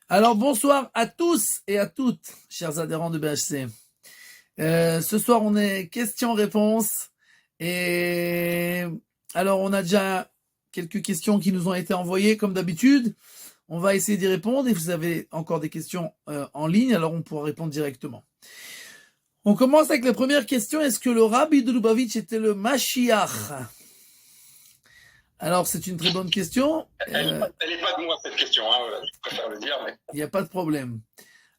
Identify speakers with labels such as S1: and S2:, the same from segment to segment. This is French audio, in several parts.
S1: Alors bonsoir à tous et à toutes, chers adhérents de BHC. Ce soir, on est questions-réponses. Et alors, on a déjà quelques questions qui nous ont été envoyées, comme d'habitude. On va essayer d'y répondre. Et vous avez encore des questions en ligne, alors on pourra répondre directement. On commence avec la première question. Est-ce que le Rabbi de Lubavitch était le Mashiach? Alors, c'est une très bonne question.
S2: Elle n'est pas de moi, cette question, hein, je préfère le dire. Mais...
S1: Il n'y a pas de problème.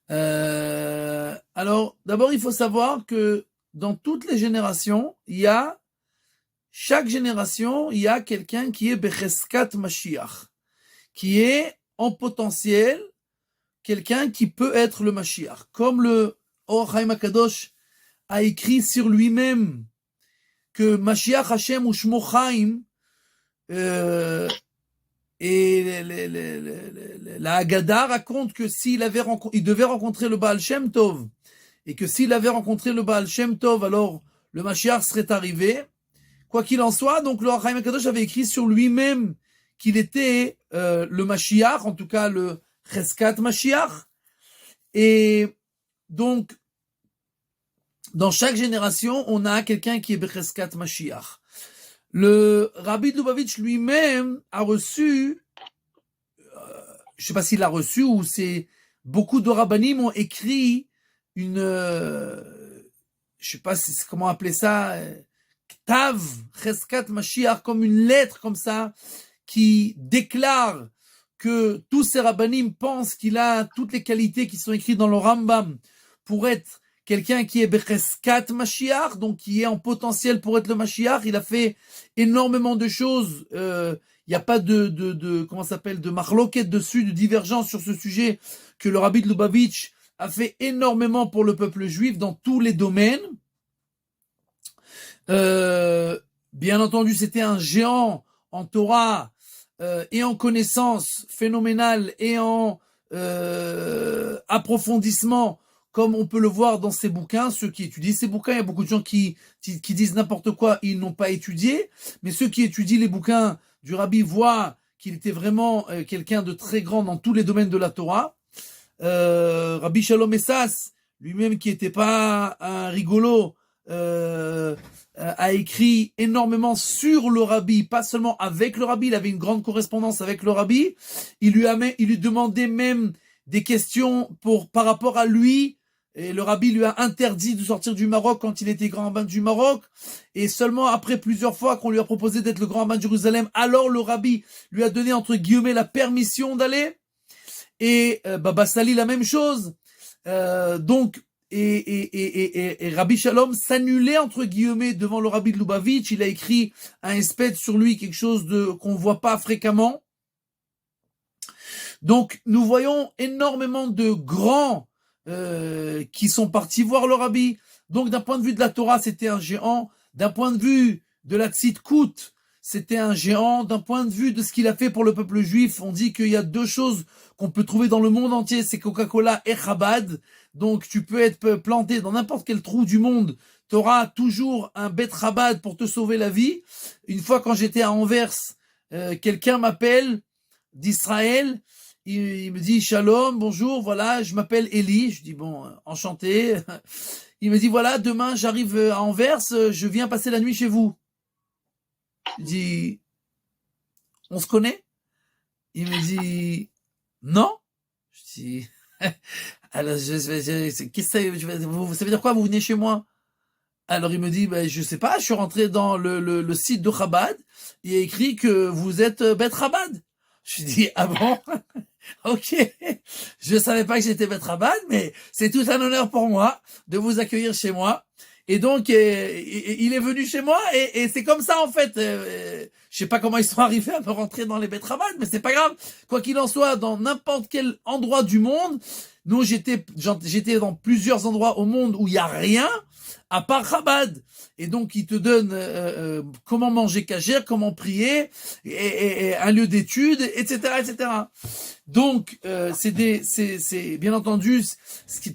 S1: Alors, d'abord, il faut savoir que dans toutes les générations, chaque génération, il y a quelqu'un qui est Becheskat Mashiach, qui est en potentiel quelqu'un qui peut être le Mashiach. Comme le Or Chaim HaKadosh a écrit sur lui-même que Mashiach Hashem ou Shmo Chaim, et la Haggadah raconte que il devait rencontrer le Baal Shem Tov, et que s'il avait rencontré le Baal Shem Tov, alors le Mashiach serait arrivé. Quoi qu'il en soit, donc le Chaim HaKadosh avait écrit sur lui-même qu'il était le Mashiach, en tout cas le Cheskat Mashiach. Et donc, dans chaque génération, on a quelqu'un qui est Becheskat Mashiach. Le Rabbi de Lubavitch lui-même a reçu, je ne sais pas s'il l'a reçu ou c'est beaucoup de rabbanim ont écrit une, je sais pas comment appeler ça, Ktav Cheskat Mashiach, comme une lettre comme ça qui déclare que tous ces rabbanim pensent qu'il a toutes les qualités qui sont écrites dans le Rambam pour être quelqu'un qui est Becheskat Mashiach, donc qui est en potentiel pour être le Mashiach. Il a fait énormément de choses. Il n'y a pas comment ça s'appelle, de marloquette dessus, de divergence sur ce sujet, que le Rabbi de Lubavitch a fait énormément pour le peuple juif dans tous les domaines. Bien entendu, c'était un géant en Torah et en connaissance phénoménale et en approfondissement, comme on peut le voir dans ses bouquins. Ceux qui étudient ces bouquins, il y a beaucoup de gens qui disent n'importe quoi, ils n'ont pas étudié, mais ceux qui étudient les bouquins du Rabbi voient qu'il était vraiment quelqu'un de très grand dans tous les domaines de la Torah. Rabbi Shalom Essas, lui-même qui n'était pas un rigolo, a écrit énormément sur le Rabbi, pas seulement avec le Rabbi, il avait une grande correspondance avec le Rabbi. Il lui demandait même des questions par rapport à lui, et le Rabbi lui a interdit de sortir du Maroc quand il était grand rabbin du Maroc, et seulement après plusieurs fois qu'on lui a proposé d'être le grand rabbin de Jérusalem, alors le Rabbi lui a donné entre guillemets la permission d'aller. Et Baba Sali la même chose. Donc et Rabbi Shalom s'annulait entre guillemets devant le Rabbi de Lubavitch. Il a écrit un espèce sur lui, quelque chose qu'on voit pas fréquemment. Donc nous voyons énormément de grands qui sont partis voir le Rabbi. Donc d'un point de vue de la Torah, c'était un géant. D'un point de vue de la Tzidkut, c'était un géant. D'un point de vue de ce qu'il a fait pour le peuple juif, on dit qu'il y a deux choses qu'on peut trouver dans le monde entier, c'est Coca-Cola et Chabad. Donc tu peux être planté dans n'importe quel trou du monde, tu auras toujours un Bet Chabad pour te sauver la vie. Une fois quand j'étais à Anvers, quelqu'un m'appelle d'Israël, il me dit Shalom, bonjour, voilà, je m'appelle Eli. Je dis bon, enchanté. Il me dit voilà, demain j'arrive à Anvers, je viens passer la nuit chez vous. Je dis on se connaît? Il me dit non. Je dis alors qu'est-ce que ça veut dire quoi, vous venez chez moi? Alors il me dit ben je sais pas, je suis rentré dans le site de Chabad, il y a écrit que vous êtes Bet Chabad. Je dis ah bon? Ok, je savais pas que j'étais Bet Chabad, mais c'est tout un honneur pour moi de vous accueillir chez moi. Et donc, il est venu chez moi, et c'est comme ça, en fait. Je sais pas comment ils sont arrivés à me rentrer dans les Bet Chabad, mais c'est pas grave. Quoi qu'il en soit, dans n'importe quel endroit du monde, nous, j'étais dans plusieurs endroits au monde où il y a rien, à part Chabad. Et donc, ils te donnent comment manger kasher, comment prier, et un lieu d'étude, etc., etc. Donc, c'est bien entendu,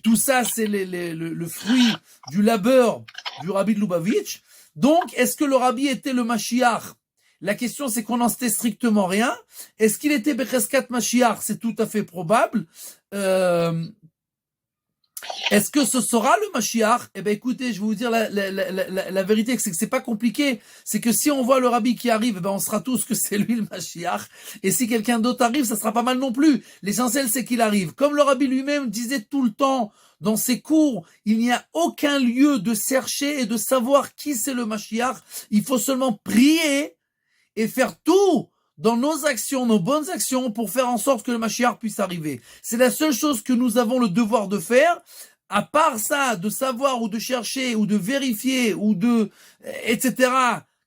S1: tout ça, c'est le fruit du labeur du Rabbi de Lubavitch. Donc, est-ce que le Rabbi était le Mashiach? La question, c'est qu'on n'en sait strictement rien. Est-ce qu'il était Becheskat Mashiach? C'est tout à fait probable. Est-ce que ce sera le Mashiach? Eh ben, écoutez, je vais vous dire la vérité, c'est que c'est pas compliqué. C'est que si on voit le Rabbi qui arrive, eh ben, on sera tous que c'est lui le Mashiach. Et si quelqu'un d'autre arrive, ça sera pas mal non plus. L'essentiel, c'est qu'il arrive. Comme le Rabbi lui-même disait tout le temps dans ses cours, il n'y a aucun lieu de chercher et de savoir qui c'est le Mashiach. Il faut seulement prier et faire tout dans nos actions, nos bonnes actions, pour faire en sorte que le Mashiach puisse arriver. C'est la seule chose que nous avons le devoir de faire. À part ça, de savoir ou de chercher ou de vérifier ou de, etc.,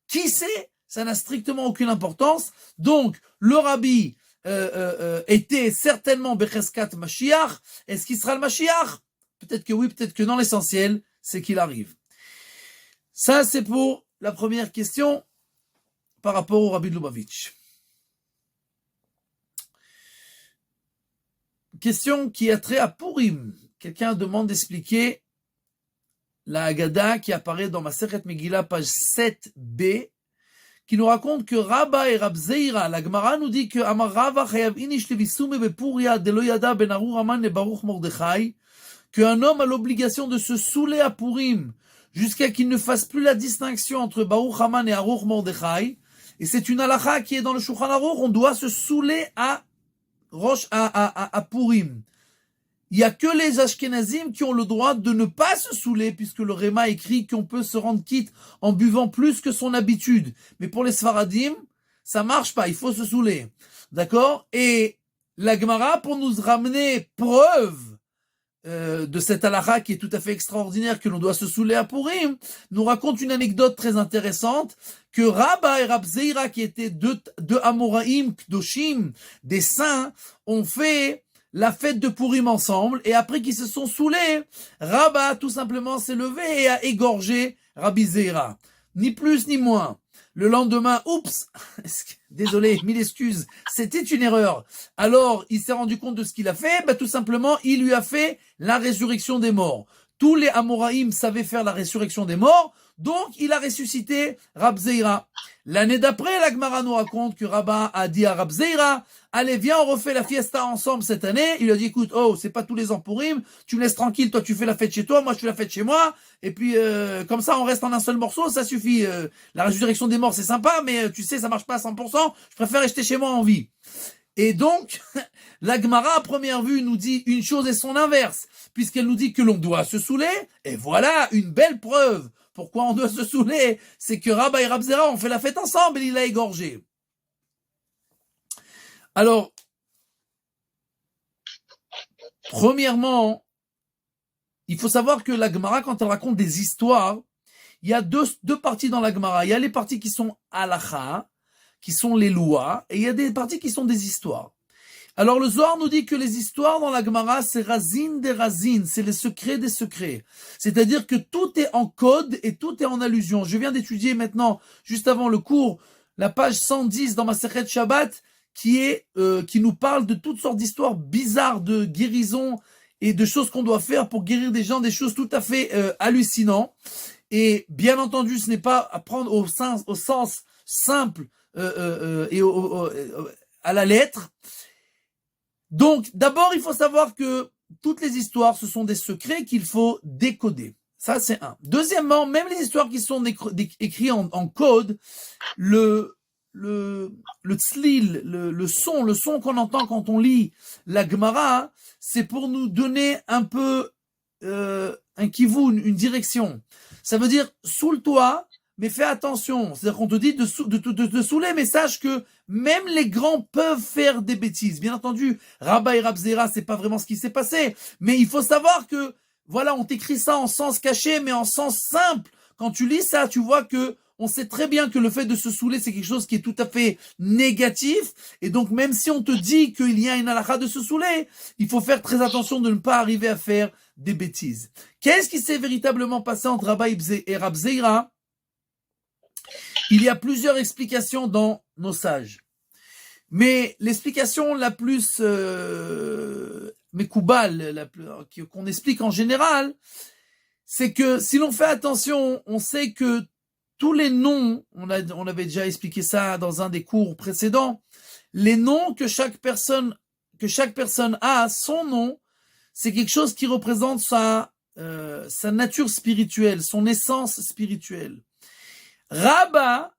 S1: qui c'est, ça n'a strictement aucune importance. Donc, le Rabbi était certainement Becheskat Mashiach. Est-ce qu'il sera le Mashiach? Peut-être que oui, peut-être que non. L'essentiel, c'est qu'il arrive. Ça, c'est pour la première question par rapport au Rabbi de Lubavitch. Question qui a trait à Purim. Quelqu'un demande d'expliquer la Haggadah qui apparaît dans Masechet Megillah, page 7b, qui nous raconte que Rabba et Rab Zeira, la Gemara nous dit que Amar Rava chayav inish levisume bepuria de lo yada ben Arur Haman le Baruch Mordechai, qu'un homme a l'obligation de se saouler à Purim jusqu'à qu'il ne fasse plus la distinction entre Baruch Haman et Arur Mordechai. Et c'est une halakha qui est dans le Shulchan Aruch, on doit se saouler à Purim. Il n'y a que les Ashkenazim qui ont le droit de ne pas se saouler, puisque le Réma écrit qu'on peut se rendre quitte en buvant plus que son habitude. Mais pour les Sfaradim, ça marche pas, il faut se saouler. D'accord? Et la Gemara, pour nous ramener preuve de cette halakha qui est tout à fait extraordinaire, que l'on doit se saouler à Purim, nous raconte une anecdote très intéressante, que Rabba et Rab Zeira, qui étaient deux Amoraïm, Kdoshim, des saints, ont fait la fête de Purim ensemble, et après qu'ils se sont saoulés, Rabba tout simplement s'est levé et a égorgé Rabbi Zeira. Ni plus ni moins. Le lendemain, oups, désolé, mille excuses, c'était une erreur. Alors, il s'est rendu compte de ce qu'il a fait, tout simplement, il lui a fait la résurrection des morts. Tous les Amoraïm savaient faire la résurrection des morts, donc il a ressuscité Rab Zeira. L'année d'après, la Gemara nous raconte que Rabba a dit à Rab Zeira, allez, viens, on refait la fiesta ensemble cette année. Il a dit, écoute, c'est pas tous les ans Purim, tu me laisses tranquille, toi tu fais la fête chez toi, moi je fais la fête chez moi, et puis comme ça on reste en un seul morceau, ça suffit. La résurrection des morts c'est sympa, mais tu sais, ça marche pas à 100%, je préfère rester chez moi en vie. Et donc, la Gemara à première vue nous dit une chose et son inverse, puisqu'elle nous dit que l'on doit se saouler, et voilà une belle preuve. Pourquoi on doit se saouler? C'est que Rabba et Rab Zeira ont fait la fête ensemble et il l'a égorgé. Alors, premièrement, il faut savoir que la Gemara, quand elle raconte des histoires, il y a deux parties dans la Gemara. Il y a les parties qui sont halakha, qui sont les lois, et il y a des parties qui sont des histoires. Alors le Zohar nous dit que les histoires dans la Gemara, c'est Razin des Razin, c'est les secrets des secrets. C'est-à-dire que tout est en code et tout est en allusion. Je viens d'étudier maintenant, juste avant le cours, la page 110 dans ma Masechet Shabbat, qui nous parle de toutes sortes d'histoires bizarres de guérison et de choses qu'on doit faire pour guérir des gens, des choses tout à fait hallucinantes. Et bien entendu, ce n'est pas à prendre au sens simple et à la lettre. Donc, d'abord, il faut savoir que toutes les histoires, ce sont des secrets qu'il faut décoder. Ça, c'est un. Deuxièmement, même les histoires qui sont écrites en code, le tzlil, le son qu'on entend quand on lit la Gemara, c'est pour nous donner un peu un kivoun, une direction. Ça veut dire, saoule-toi, mais fais attention. C'est-à-dire qu'on te dit de te saouler, mais sache que même les grands peuvent faire des bêtises. Bien entendu, Rabba et Rab Zeira, c'est pas vraiment ce qui s'est passé, mais il faut savoir que, voilà, on t'écrit ça en sens caché, mais en sens simple. Quand tu lis ça, tu vois que on sait très bien que le fait de se saouler, c'est quelque chose qui est tout à fait négatif. Et donc, même si on te dit qu'il y a une halakha de se saouler, il faut faire très attention de ne pas arriver à faire des bêtises. Qu'est-ce qui s'est véritablement passé entre Rabba et Rab Zeira? Il y a plusieurs explications dans nos sages. Mais l'explication la plus mekoubal, qu'on explique en général, c'est que si l'on fait attention, on sait que tous les noms, on avait déjà expliqué ça dans un des cours précédents, les noms que chaque personne a, son nom, c'est quelque chose qui représente sa nature spirituelle, son essence spirituelle. Rabba,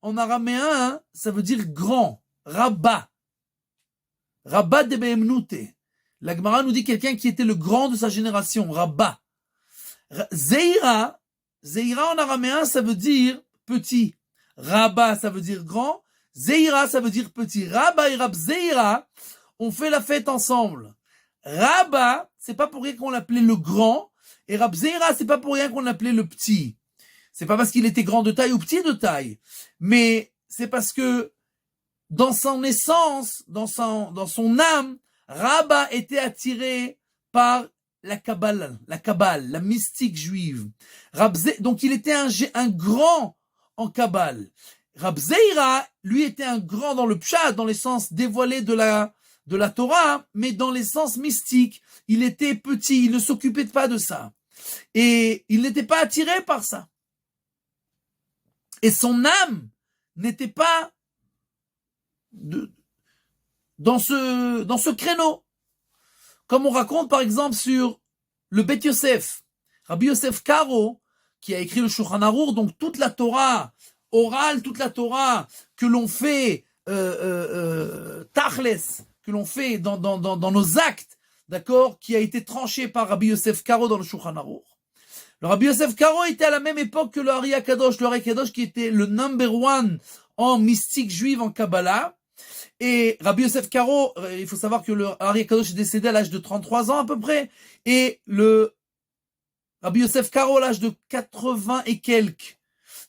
S1: en araméen, ça veut dire grand. Rabba de Behemnute. La Gemara nous dit quelqu'un qui était le grand de sa génération. Rabba. Zeira en araméen, ça veut dire petit. Rabba, ça veut dire grand. Zeira, ça veut dire petit. Rabba et Rab Zeira, on fait la fête ensemble. Rabba, c'est pas pour rien qu'on l'appelait le grand. Et Rab Zeira, c'est pas pour rien qu'on l'appelait le petit. C'est pas parce qu'il était grand de taille ou petit de taille. Mais c'est parce que dans son essence, dans son âme, Rabba était attiré par la Kabbale, la mystique juive. Donc il était un grand en Kabbale. Rab Zeira, lui, était un grand dans le pshat, dans l'essence dévoilée de la Torah, mais dans l'essence mystique. Il était petit, il ne s'occupait pas de ça. Et il n'était pas attiré par ça. Et son âme n'était pas dans ce créneau. Comme on raconte par exemple sur le Bet Yosef, Rabbi Yosef Karo, qui a écrit le Shulchan Aruch, donc toute la Torah orale, toute la Torah que l'on fait tachles, que l'on fait dans nos actes, d'accord, qui a été tranché par Rabbi Yosef Karo dans le Shulchan Aruch. Le Rabbi Yosef Karo était à la même époque que le Ari Akadosh, qui était le number one en mystique juive en Kabbalah. Et Rabbi Yosef Karo, il faut savoir que le Ari Akadosh est décédé à l'âge de 33 ans à peu près, et le Rabbi Yosef Karo à l'âge de 80 et quelques.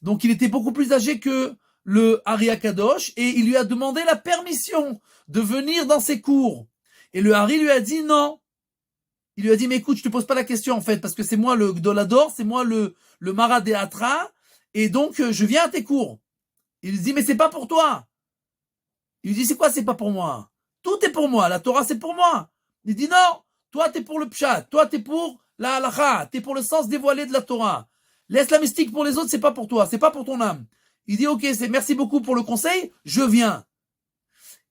S1: Donc il était beaucoup plus âgé que le Ari Akadosh, et il lui a demandé la permission de venir dans ses cours. Et le Ari lui a dit non. Il lui a dit, mais écoute, je te pose pas la question en fait, parce que c'est moi le Gdolador, c'est moi le Maradéatra, et donc je viens à tes cours. Il lui dit, mais c'est pas pour toi. Il lui dit, c'est quoi, c'est pas pour moi? Tout est pour moi, la Torah c'est pour moi. Il dit, non, toi t'es pour le pshat, toi t'es pour la halacha, t'es pour le sens dévoilé de la Torah. Laisse la mystique pour les autres, c'est pas pour toi, c'est pas pour ton âme. Il dit, ok, merci beaucoup pour le conseil, je viens.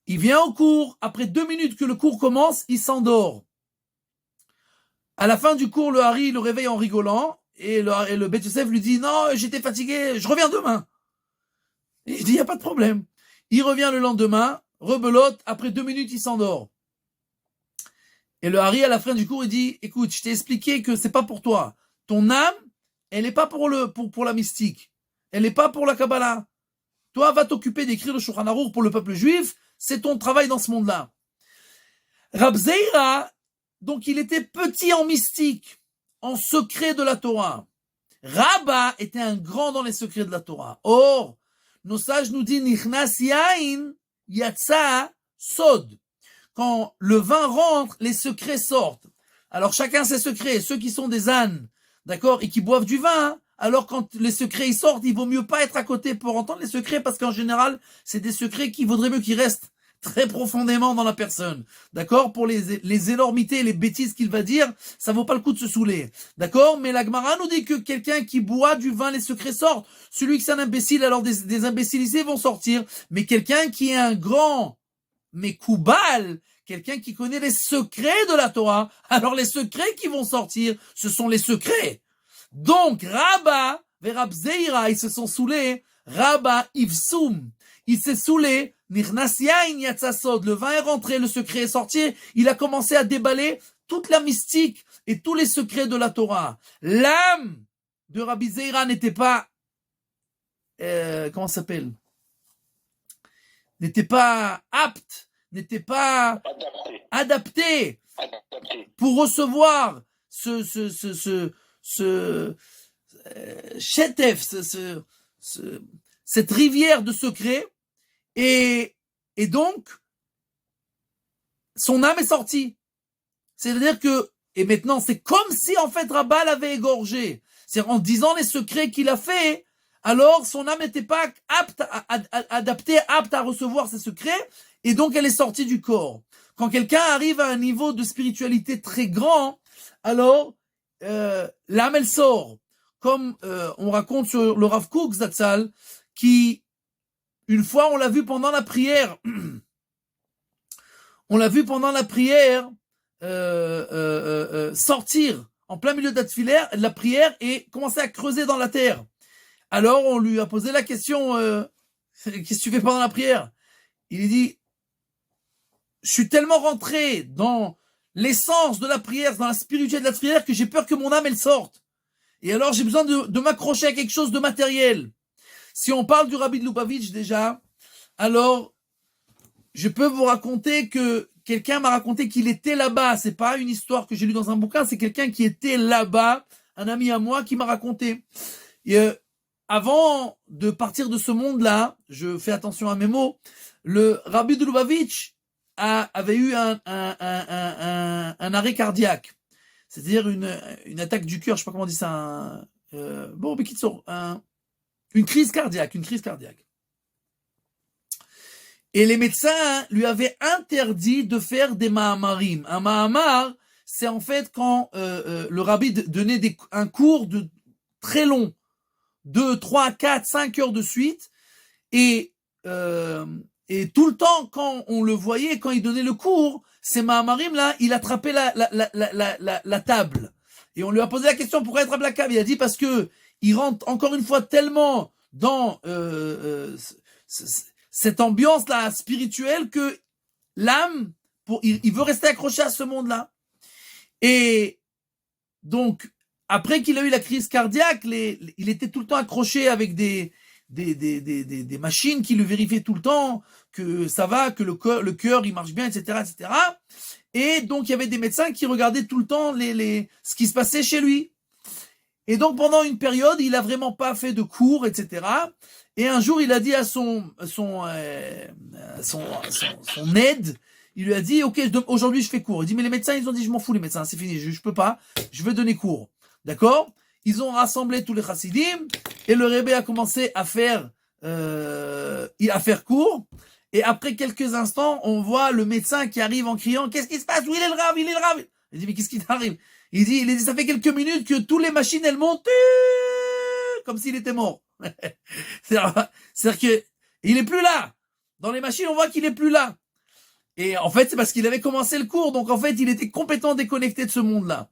S1: Il vient au cours, après 2 minutes que le cours commence, il s'endort. À la fin du cours, le Hari le réveille en rigolant, et le Bet Yosef lui dit, non, j'étais fatigué, je reviens demain. Et il dit, y a pas de problème. Il revient le lendemain, rebelote, après 2 minutes, il s'endort. Et le Hari, à la fin du cours, il dit, écoute, je t'ai expliqué que c'est pas pour toi. Ton âme, elle est pas pour la mystique. Elle est pas pour la Kabbalah. Toi, va t'occuper d'écrire le Shulchan Aruch pour le peuple juif, c'est ton travail dans ce monde-là. Rab Zeira, donc il était petit en mystique, en secret de la Torah. Rabba était un grand dans les secrets de la Torah. Or, nos sages nous disent, Nichnas yain yatsa sod. Quand le vin rentre, les secrets sortent. Alors chacun ses secrets. Ceux qui sont des ânes, d'accord, et qui boivent du vin, alors quand les secrets ils sortent, il vaut mieux pas être à côté pour entendre les secrets, parce qu'en général, c'est des secrets qui vaudrait mieux qu'ils restent très profondément dans la personne. D'accord? Pour les énormités, les bêtises qu'il va dire, ça vaut pas le coup de se saouler. D'accord? Mais la Gemara nous dit que quelqu'un qui boit du vin, les secrets sortent. Celui qui est un imbécile, alors des imbécilisés vont sortir. Mais quelqu'un qui est un grand, mais koubal, quelqu'un qui connaît les secrets de la Torah, alors les secrets qui vont sortir, ce sont les secrets. Donc, Rabba, Verab Zeira, ils se sont saoulés. Rabba Ivsum, il s'est saoulé. Nichnas yain yatsa sod, le vin est rentré, le secret est sorti, il a commencé à déballer toute la mystique et tous les secrets de la Torah. L'âme de Rabbi Zeira n'était pas, comment ça s'appelle? N'était pas apte, n'était pas adapté pour recevoir ce chetef, cette rivière de secrets. Et donc, son âme est sortie. C'est-à-dire que, et maintenant, c'est comme si, en fait, Rabba l'avait égorgé. C'est-à-dire, en disant les secrets qu'il a fait, alors, son âme n'était pas adaptée, apte à recevoir ces secrets, et donc elle est sortie du corps. Quand quelqu'un arrive à un niveau de spiritualité très grand, alors, l'âme, elle sort. comme on raconte sur le Rav Kook Zatzal, qui, une fois, on l'a vu pendant la prière, sortir en plein milieu de la prière et commencer à creuser dans la terre. Alors on lui a posé la question, qu'est-ce que tu fais pendant la prière? Il dit, je suis tellement rentré dans l'essence de la prière, dans la spiritualité de la prière, que j'ai peur que mon âme elle sorte. Et alors j'ai besoin de m'accrocher à quelque chose de matériel. Si on parle du Rabbi de Lubavitch déjà, alors je peux vous raconter que quelqu'un m'a raconté qu'il était là-bas. C'est pas une histoire que j'ai lue dans un bouquin, c'est quelqu'un qui était là-bas, un ami à moi qui m'a raconté. Et avant de partir de ce monde-là, je fais attention à mes mots, le Rabbi de Lubavitch avait eu un arrêt cardiaque. C'est-à-dire une attaque du cœur, je sais pas comment on dit ça, une crise cardiaque. Et les médecins lui avaient interdit de faire des mahamarim. Un mahamar, c'est en fait quand le rabbi donnait un cours de très long, 2, 3, 4, 5 heures de suite, et tout le temps, quand on le voyait, quand il donnait le cours, ces mahamarim là, il attrapait la table. Et on lui a posé la question, pourquoi il attrape la table? Il a dit parce que il rentre encore une fois tellement dans cette ambiance-là spirituelle que l'âme, il veut rester accroché à ce monde-là. Et donc, après qu'il a eu la crise cardiaque, il était tout le temps accroché avec des machines qui le vérifiaient tout le temps que ça va, que le cœur il marche bien, etc., etc. Et donc, il y avait des médecins qui regardaient tout le temps ce qui se passait chez lui. Et donc, pendant une période, il a vraiment pas fait de cours, etc. Et un jour, il a dit à son aide, il lui a dit, ok, aujourd'hui je fais cours. Il dit, mais les médecins, ils ont dit, je m'en fous les médecins, c'est fini, je peux pas, je veux donner cours. D'accord? Ils ont rassemblé tous les chassidim, et le Rebbe a commencé à faire cours. Et après quelques instants, on voit le médecin qui arrive en criant, qu'est-ce qui se passe? Où il est le Rav? Il dit, mais qu'est-ce qui t'arrive? Il dit, ça fait quelques minutes que toutes les machines, elles montent, comme s'il était mort. C'est-à-dire que il est plus là. Dans les machines, on voit qu'il est plus là. Et en fait, c'est parce qu'il avait commencé le cours. Donc, en fait, il était complètement déconnecté de ce monde-là.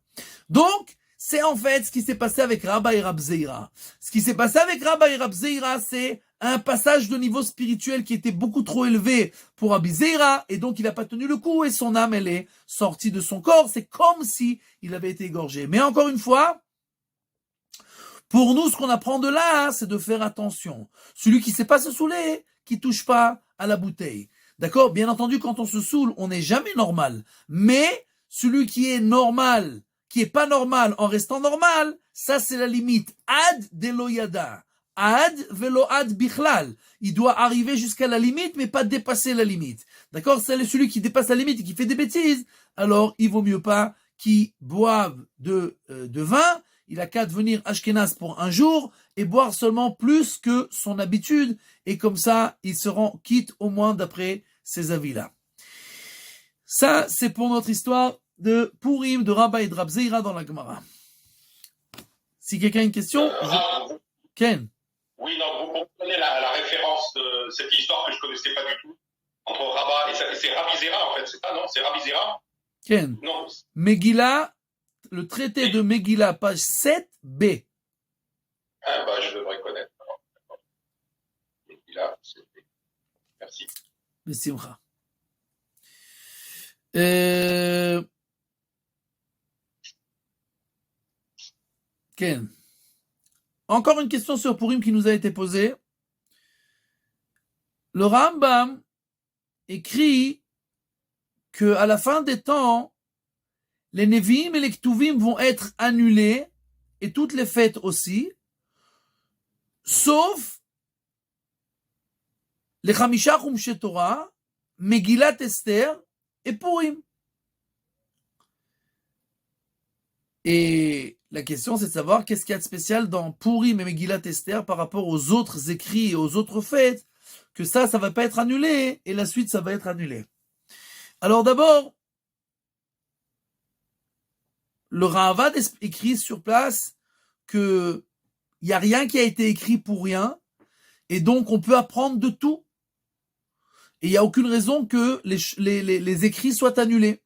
S1: Donc, c'est en fait ce qui s'est passé avec Rabbi Rab Zeira. Ce qui s'est passé avec Rabbi Rab Zeira, c'est un passage de niveau spirituel qui était beaucoup trop élevé pour Rabbi Zeira. Et donc, il n'a pas tenu le coup et son âme, elle est sortie de son corps. C'est comme si il avait été égorgé. Mais encore une fois, pour nous, ce qu'on apprend de là, c'est de faire attention. Celui qui ne sait pas se saouler, qui touche pas à la bouteille. D'accord? Bien entendu, quand on se saoule, on n'est jamais normal. Mais celui qui est normal, qui est pas normal en restant normal, ça c'est la limite. Ad deloyada. Ad velo ad bichlal. Il doit arriver jusqu'à la limite, mais pas dépasser la limite. D'accord? C'est celui qui dépasse la limite et qui fait des bêtises. Alors, il vaut mieux pas qu'il boive de vin. Il a qu'à devenir Ashkenaz pour un jour et boire seulement plus que son habitude. Et comme ça, il se rend quitte au moins d'après ces avis-là. Ça, c'est pour notre histoire de Purim, de Rabbi et de Rab Zeira dans la Gemara. Si quelqu'un a une question, Ken.
S2: Oui, non, vous comprenez la référence de cette histoire que je ne connaissais pas du tout, entre Rabat et c'est Rabbi Zera, en fait, c'est pas, non? C'est Rabbi Zera?
S1: Ken.
S2: Non.
S1: Megillah, le traité de Megillah, page 7b.
S2: Ah, bah, je devrais connaître. Megillah, 7b. Merci.
S1: Besimcha. Ken. Encore une question sur Purim qui nous a été posée. Le Rambam écrit que à la fin des temps, les Nevi'im et les Ktuvim vont être annulés, et toutes les fêtes aussi, sauf les Chamisha Chumshe Torah, Megillat Esther et Purim. Et la question, c'est de savoir qu'est-ce qu'il y a de spécial dans Purim et Megillat Esther par rapport aux autres écrits et aux autres fêtes, que ça va pas être annulé, et la suite, ça va être annulé. Alors d'abord, le Ravad écrit sur place que Il n'y a rien qui a été écrit pour rien. Et donc, on peut apprendre de tout. Et il n'y a aucune raison que les écrits soient annulés.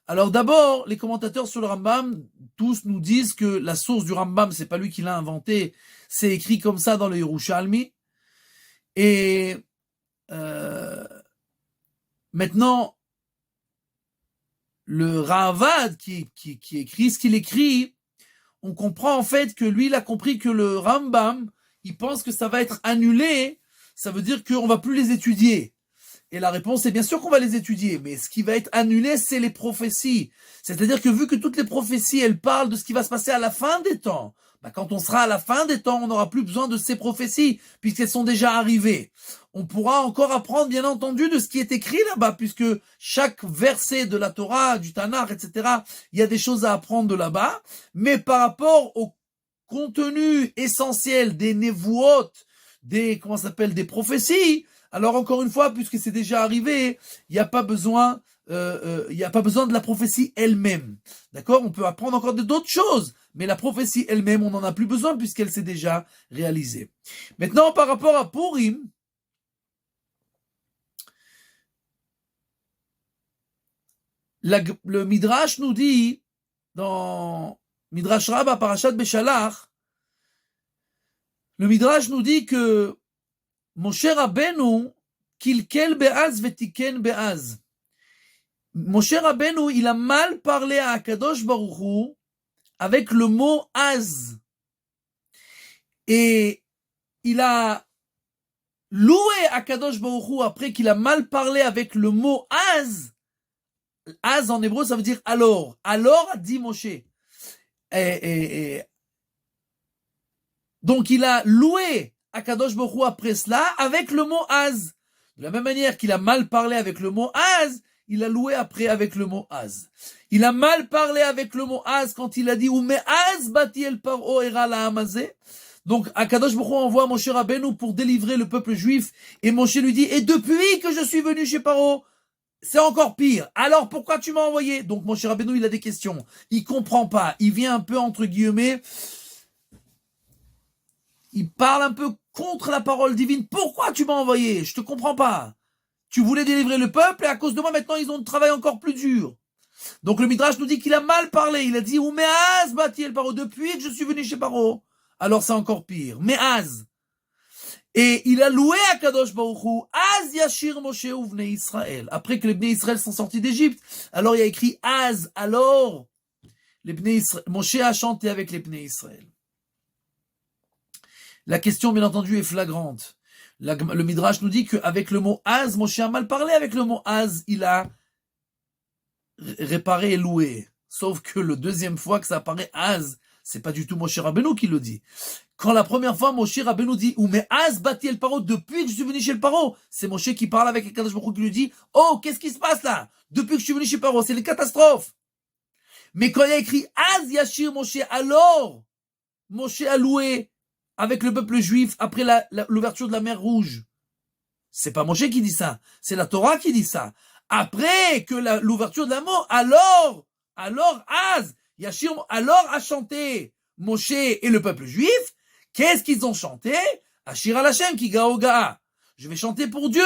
S1: Alors d'abord, les commentateurs sur le Rambam, tous nous disent que la source du Rambam, c'est pas lui qui l'a inventé, c'est écrit comme ça dans le Yerushalmi. Et maintenant, le Ravad qui écrit ce qu'il écrit, on comprend en fait que lui, il a compris que le Rambam, il pense que ça va être annulé, ça veut dire qu'on va plus les étudier. Et la réponse est bien sûr qu'on va les étudier, mais ce qui va être annulé, c'est les prophéties. C'est-à-dire que vu que toutes les prophéties, elles parlent de ce qui va se passer à la fin des temps, quand on sera à la fin des temps, on n'aura plus besoin de ces prophéties, puisqu'elles sont déjà arrivées. On pourra encore apprendre, bien entendu, de ce qui est écrit là-bas, puisque chaque verset de la Torah, du Tanakh, etc., il y a des choses à apprendre de là-bas, mais par rapport au contenu essentiel des névuot, des prophéties, alors encore une fois, puisque c'est déjà arrivé, il n'y a pas besoin de la prophétie elle-même. D'accord? On peut apprendre encore d'autres choses, mais la prophétie elle-même, on n'en a plus besoin puisqu'elle s'est déjà réalisée. Maintenant, par rapport à Purim, le Midrash nous dit, dans Midrash Rabbah, Parashat Beshalach, le Midrash nous dit que Moshe Rabbeinu, kilkel be'az vetiken be'az. Moshe Rabbeinu, il a mal parlé à Akadosh Baruch Hu avec le mot az. Et il a loué Akadosh Baruch Hu après qu'il a mal parlé avec le mot az. Az en hébreu, ça veut dire alors. Alors a dit Moshe. Donc il a loué Akadosh Baruch Hu après cela avec le mot az. De la même manière qu'il a mal parlé avec le mot az, il a loué après avec le mot az. Il a mal parlé avec le mot az quand il a dit ou az bati el paro era la hamazé. Donc Akadosh Baruch Hu envoie Moshe Rabbeinu pour délivrer le peuple juif et Moshe lui dit et depuis que je suis venu chez Paro, c'est encore pire. Alors pourquoi tu m'as envoyé? Donc Moshe Rabbeinu, il a des questions. Il comprend pas. Il vient un peu entre guillemets. Il parle un peu contre la parole divine. Pourquoi tu m'as envoyé? Je te comprends pas. Tu voulais délivrer le peuple et à cause de moi, maintenant, ils ont un travail encore plus dur. Donc le Midrash nous dit qu'il a mal parlé. Il a dit, ou me'az bati el paro, depuis que je suis venu chez Paro. Alors c'est encore pire. Me'az. Et il a loué à Kadosh Baruch Hu, Az yashir Moshe uvnei Israël. Après que les Bnei Israël sont sortis d'Égypte, alors il y a écrit Az, alors les Bnei Israël, Moshe a chanté avec les Bnei Israël. La question, bien entendu, est flagrante. Le Midrash nous dit qu'avec le mot Az, Moshe a mal parlé. Avec le mot Az, il a réparé et loué. Sauf que le deuxième fois que ça apparaît Az, c'est pas du tout Moshe Rabbeinu qui le dit. Quand la première fois, Moshe Rabbeinu dit, ou mais Az bati el paro, depuis que je suis venu chez le paro, c'est Moshe qui parle avec Akadosh Baruch Hu qui lui dit, oh, qu'est-ce qui se passe là? Depuis que je suis venu chez Paro, c'est une catastrophe. Mais quand il y a écrit Az yashir Moshe, alors, Moshe a loué avec le peuple juif après l'ouverture de la mer Rouge. C'est pas Moshe qui dit ça, c'est la Torah qui dit ça. Après que l'ouverture de la mer, alors Az, Yashir, alors a chanté Moshe et le peuple juif. Qu'est-ce qu'ils ont chanté? Ashir al Hashem ki gaoga. Je vais chanter pour Dieu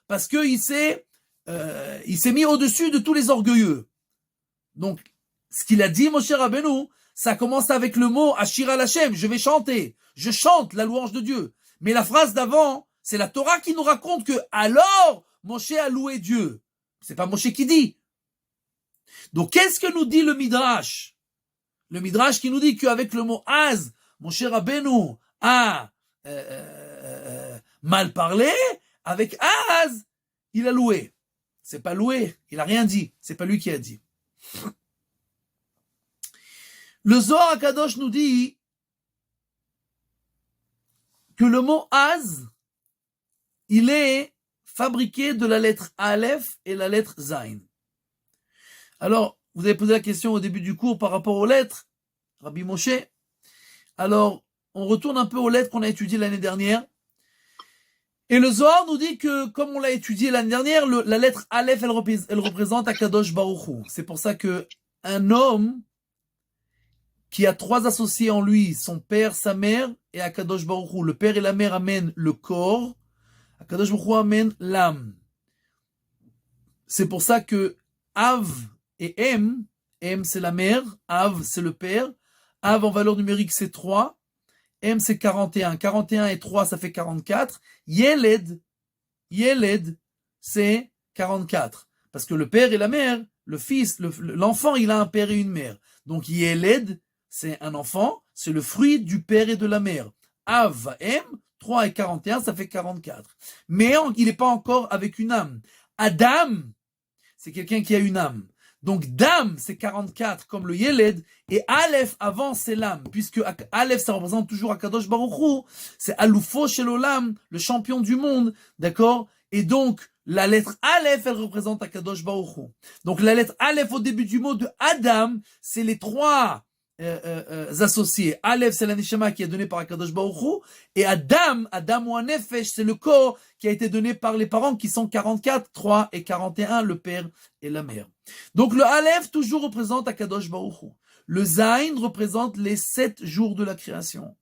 S1: parce que il s'est mis au-dessus de tous les orgueilleux. Donc, ce qu'il a dit, Moshe Rabbeinu, ça commence avec le mot Ashir al Hashem. Je vais chanter. Je chante la louange de Dieu. Mais la phrase d'avant, c'est la Torah qui nous raconte que alors Moshe a loué Dieu. C'est pas Moshe qui dit. Donc, qu'est-ce que nous dit le Midrash? Le Midrash qui nous dit qu'avec le mot Az, Moshe Rabbeinu a mal parlé, avec Az, il a loué. C'est pas loué, il a rien dit. C'est pas lui qui a dit. Le Zohar HaKadosh nous dit que le mot Az, il est fabriqué de la lettre Aleph et la lettre Zain. Alors, vous avez posé la question au début du cours par rapport aux lettres, Rabbi Moshe. Alors, on retourne un peu aux lettres qu'on a étudiées l'année dernière. Et le Zohar nous dit que, comme on l'a étudié l'année dernière, la lettre Aleph, elle représente Akadosh Baruch Hu. C'est pour ça que un homme, qui a trois associés en lui, son père, sa mère et Akadosh Baruch Hu. Le père et la mère amènent le corps, Akadosh Baruch Hu amène l'âme. C'est pour ça que Av et M c'est la mère, Av c'est le père, Av en valeur numérique c'est 3, M c'est 41. 41 et 3 ça fait 44. Yeled c'est 44. Parce que le père et la mère, le fils, l'enfant il a un père et une mère. Donc Yeled c'est un enfant, c'est le fruit du père et de la mère. Av, M, 3 et 41 ça fait 44. Mais il n'est pas encore avec une âme. Adam, c'est quelqu'un qui a une âme. Donc Dam, c'est 44 comme le Yeled, et Aleph avant c'est l'âme, puisque Aleph ça représente toujours Akadosh Baruch Hu, c'est Aloufo Shel Olam, le champion du monde, d'accord? Et donc la lettre Aleph elle représente Akadosh Baruch Hu. Donc la lettre Aleph au début du mot de Adam, c'est les trois associés. Aleph c'est la neshama qui est donnée par Akadosh Baruch Hu, et Adam ou Anefesh c'est le corps qui a été donné par les parents qui sont 44, 3 et 41, le père et la mère. Donc le Aleph toujours représente Akadosh Baruch Hu. Le Zayn représente les 7 jours de la création.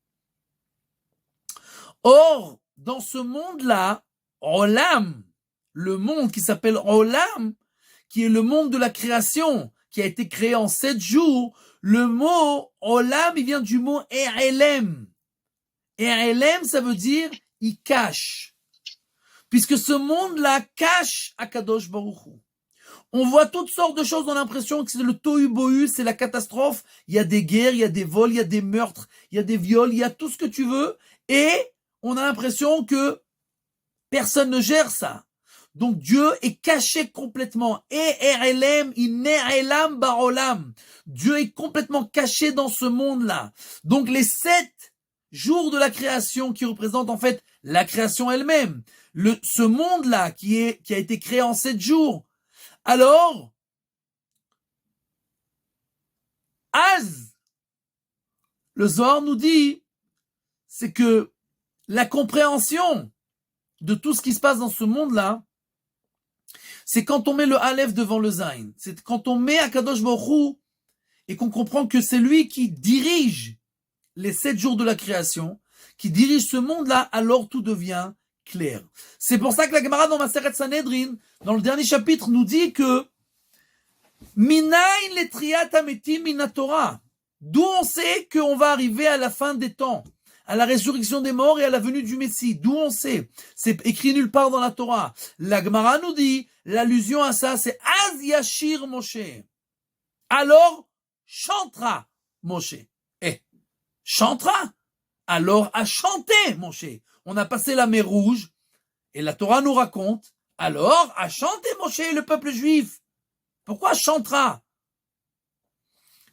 S1: Or, dans ce monde-là, Olam, le monde qui s'appelle Olam, qui est le monde de la création, qui a été créé en 7 jours, le mot Olam, il vient du mot Erelem. Erelem, ça veut dire il cache. Puisque ce monde-là cache Akadosh Baruch Hu. On voit toutes sortes de choses, on a l'impression que c'est le tohu-bohu, c'est la catastrophe. Il y a des guerres, il y a des vols, il y a des meurtres, il y a des viols, il y a tout ce que tu veux. Et on a l'impression que personne ne gère ça. Donc Dieu est caché complètement. E-R-L-M, in-R-L-M, barolam. Dieu est complètement caché dans ce monde-là. Donc les 7 jours de la création qui représentent en fait la création elle-même. Ce monde-là qui a été créé en 7 jours. Alors, Az, le Zohar nous dit, c'est que la compréhension de tout ce qui se passe dans ce monde-là, c'est quand on met le Aleph devant le Zayn. C'est quand on met Akadosh Baruch Hu et qu'on comprend que c'est lui qui dirige les 7 jours de la création, qui dirige ce monde-là, alors tout devient clair. C'est pour ça que la Gemara dans Maseret Sanhedrin, dans le dernier chapitre, nous dit que Minayin letriat hametim min Torah. D'où on sait qu'on va arriver à la fin des temps, à la résurrection des morts et à la venue du Messie. D'où on sait. C'est écrit nulle part dans la Torah. La Gemara nous dit, l'allusion à ça, c'est Az Yashir Moshe. Alors, chantera Moshe. Chantera. Alors, à chanter Moshe. On a passé la mer Rouge, et la Torah nous raconte, alors, à chanter Moshe le peuple juif. Pourquoi chantera?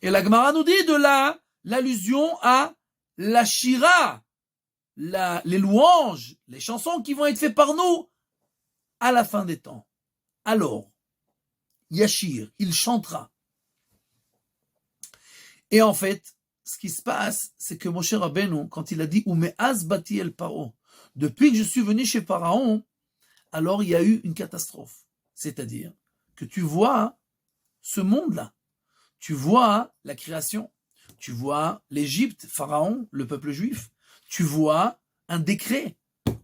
S1: Et la Gemara nous dit de là, l'allusion à la shira, les louanges, les chansons qui vont être faites par nous à la fin des temps. Alors, Yashir, il chantera. Et en fait, ce qui se passe, c'est que Moshe Rabbeinu, quand il a dit Umeaz bati el Paro, depuis que je suis venu chez Pharaon, alors il y a eu une catastrophe. C'est-à-dire que tu vois ce monde-là, tu vois la création, tu vois l'Égypte, Pharaon, le peuple juif, tu vois un décret,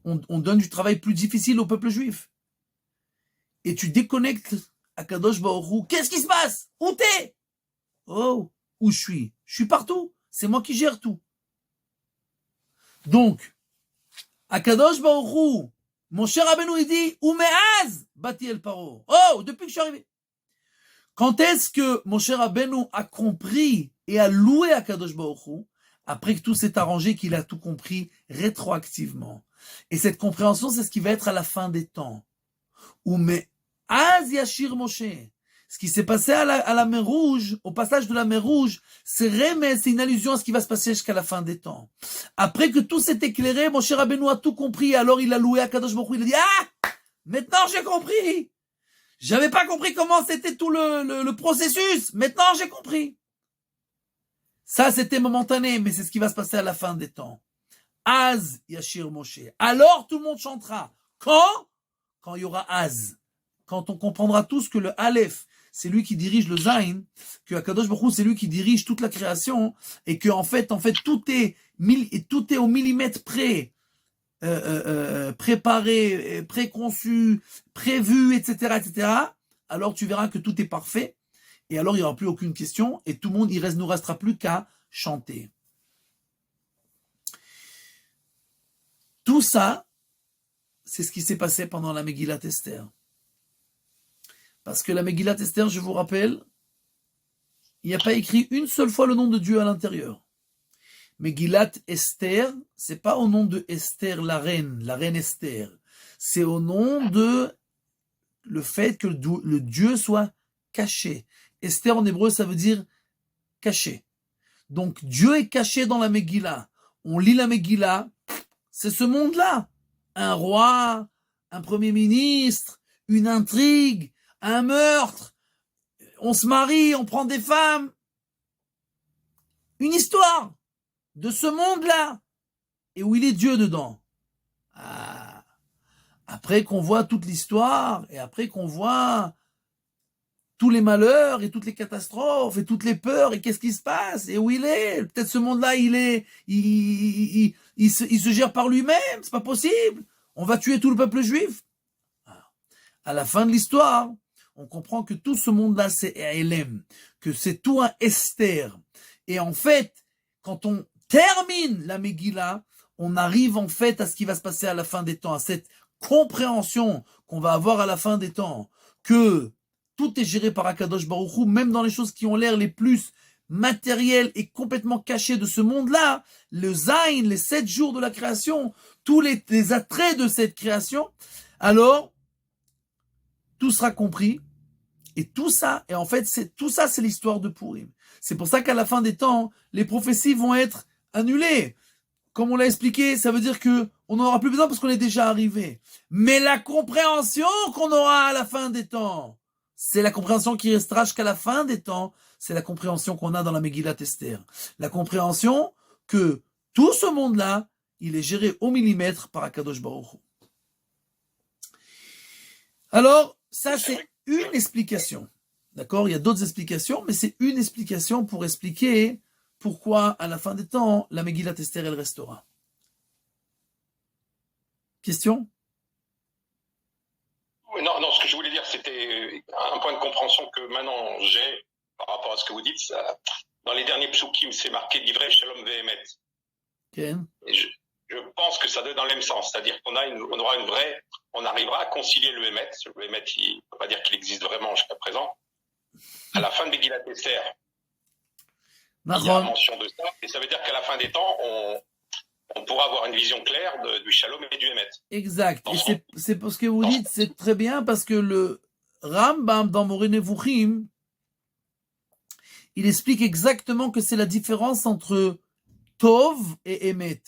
S1: on donne du travail plus difficile au peuple juif. Et tu déconnectes Akadosh Baruch Hu. Qu'est-ce qui se passe? Où t'es? Oh, où je suis? Je suis partout. C'est moi qui gère tout. Donc, Akadosh Baruch Hu, mon cher Rabbeinu, il dit, Umeaz bati el Paro. Oh, depuis que je suis arrivé. Quand est-ce que mon cher Rabbeinu a compris et a loué Akadosh Baruch Hu? Après que tout s'est arrangé, qu'il a tout compris rétroactivement. Et cette compréhension, c'est ce qui va être à la fin des temps. Umeaz Yashir Moshe. Ce qui s'est passé à la mer Rouge, au passage de la mer Rouge, c'est une allusion à ce qui va se passer jusqu'à la fin des temps. Après que tout s'est éclairé, mon cher Rabbeinu a tout compris, alors il a loué Akadosh Baruch Hu, il a dit, maintenant j'ai compris! J'avais pas compris comment c'était tout le processus, maintenant j'ai compris. Ça c'était momentané, mais c'est ce qui va se passer à la fin des temps. Az Yashir Moshe. Alors tout le monde chantera. Quand il y aura Az. Quand on comprendra tous que le Aleph, c'est lui qui dirige le Zayn, que Akadosh Baruch Hu, c'est lui qui dirige toute la création, et que en fait, tout est au millimètre près, préparé, préconçu, prévu, etc., etc., alors tu verras que tout est parfait, et alors il n'y aura plus aucune question, et tout le monde, nous restera plus qu'à chanter. Tout ça, c'est ce qui s'est passé pendant la Megillat Esther. Parce que la Megillat Esther, je vous rappelle, il n'y a pas écrit une seule fois le nom de Dieu à l'intérieur. Megillat Esther, c'est pas au nom de Esther la reine Esther. C'est au nom de le fait que le Dieu soit caché. Esther en hébreu, ça veut dire caché. Donc Dieu est caché dans la Megillah. On lit la Megillah, c'est ce monde-là. Un roi, un premier ministre, une intrigue, un meurtre, on se marie, on prend des femmes. Une histoire de ce monde-là. Et où il est Dieu dedans. Ah. Après qu'on voit toute l'histoire, et après qu'on voit tous les malheurs, et toutes les catastrophes, et toutes les peurs, et qu'est-ce qui se passe, et où il est. Peut-être ce monde-là, il se gère par lui-même, c'est pas possible. On va tuer tout le peuple juif. À la fin de l'histoire, on comprend que tout ce monde-là, c'est Elem, que c'est tout un Esther. Et en fait, quand on termine la Megillah, on arrive en fait à ce qui va se passer à la fin des temps, à cette compréhension qu'on va avoir à la fin des temps, que tout est géré par Akadosh Baruch Hu, même dans les choses qui ont l'air les plus matérielles et complètement cachées de ce monde-là, le Zayn, les 7 jours de la création, tous les attraits de cette création, alors tout sera compris. Et tout ça, et en fait, c'est l'histoire de Purim. C'est pour ça qu'à la fin des temps, les prophéties vont être annulées. Comme on l'a expliqué, ça veut dire que on n'en aura plus besoin parce qu'on est déjà arrivé. Mais la compréhension qu'on aura à la fin des temps, c'est la compréhension qui restera jusqu'à la fin des temps. C'est la compréhension qu'on a dans la Megillat Esther. La compréhension que tout ce monde-là, il est géré au millimètre par Akadosh Baruch Hu. Alors, ça c'est une explication. D'accord? Il y a d'autres explications, mais c'est une explication pour expliquer pourquoi, à la fin des temps, la Megillat Esther, elle restera. Question?
S2: Non, ce que je voulais dire, c'était un point de compréhension que maintenant j'ai par rapport à ce que vous dites. Ça, dans les derniers psukim, c'est marqué Divrei Shalom Vehemet.
S1: Okay.
S2: Et je pense que ça doit être dans le même sens, c'est-à-dire on arrivera à concilier le Hémet. Le Hémet, il ne peut pas dire qu'il existe vraiment jusqu'à présent. À la fin de Megillat Esther, il y a mention de ça, et ça veut dire qu'à la fin des temps, on pourra avoir une vision claire du Shalom et du Hémet.
S1: Exact. Et c'est pour ce que vous dites, c'est très bien, parce que le Rambam dans Moreh Nevuchim, il explique exactement que c'est la différence entre Tov et Hémet.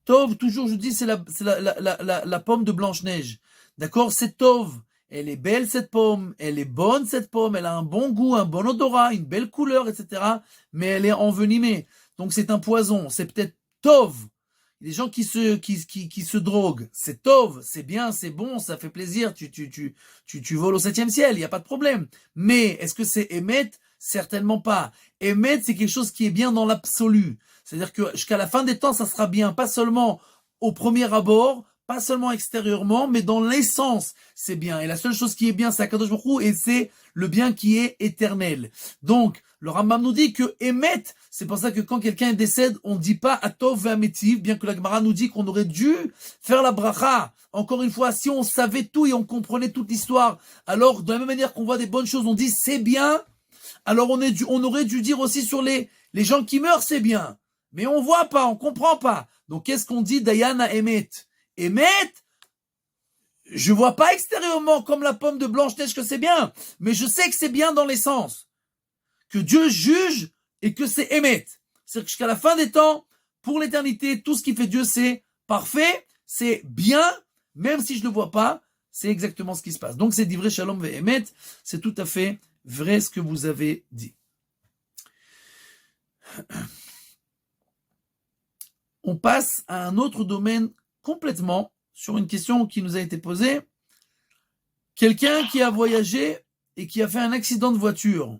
S1: Tov, toujours je dis, c'est la pomme de Blanche-Neige. D'accord? C'est Tov. Elle est belle cette pomme, elle est bonne cette pomme, elle a un bon goût, un bon odorat, une belle couleur, etc. Mais elle est envenimée. Donc c'est un poison. C'est peut-être Tov. Les gens qui se droguent, c'est Tov, c'est bien, c'est bon, ça fait plaisir, tu voles au 7e ciel, il n'y a pas de problème. Mais est-ce que c'est Hémet? Certainement pas. Hémet, c'est quelque chose qui est bien dans l'absolu. C'est-à-dire que jusqu'à la fin des temps, ça sera bien, pas seulement au premier abord, pas seulement extérieurement, mais dans l'essence, c'est bien. Et la seule chose qui est bien, c'est Akadosh Baruch Hu, et c'est le bien qui est éternel. Donc, le Rambam nous dit que Hémet, c'est pour ça que quand quelqu'un décède, on ne dit pas Atov ve'ametiv, bien que la Gemara nous dit qu'on aurait dû faire la bracha. Encore une fois, si on savait tout et on comprenait toute l'histoire, alors de la même manière qu'on voit des bonnes choses, on dit c'est bien, alors on aurait dû dire aussi sur les gens qui meurent, c'est bien. Mais on voit pas, on comprend pas. Donc qu'est-ce qu'on dit Dayana Hémet? Hémet, je vois pas extérieurement comme la pomme de Blanche-Neige que c'est bien, mais je sais que c'est bien dans l'essence. Que Dieu juge et que c'est Hémet. C'est-à-dire que jusqu'à la fin des temps, pour l'éternité, tout ce qui fait Dieu, c'est parfait, c'est bien, même si je ne le vois pas, c'est exactement ce qui se passe. Donc c'est Divrei Shalom Ve'emet, c'est tout à fait vrai ce que vous avez dit. On passe à un autre domaine complètement sur une question qui nous a été posée. Quelqu'un qui a voyagé et qui a fait un accident de voiture,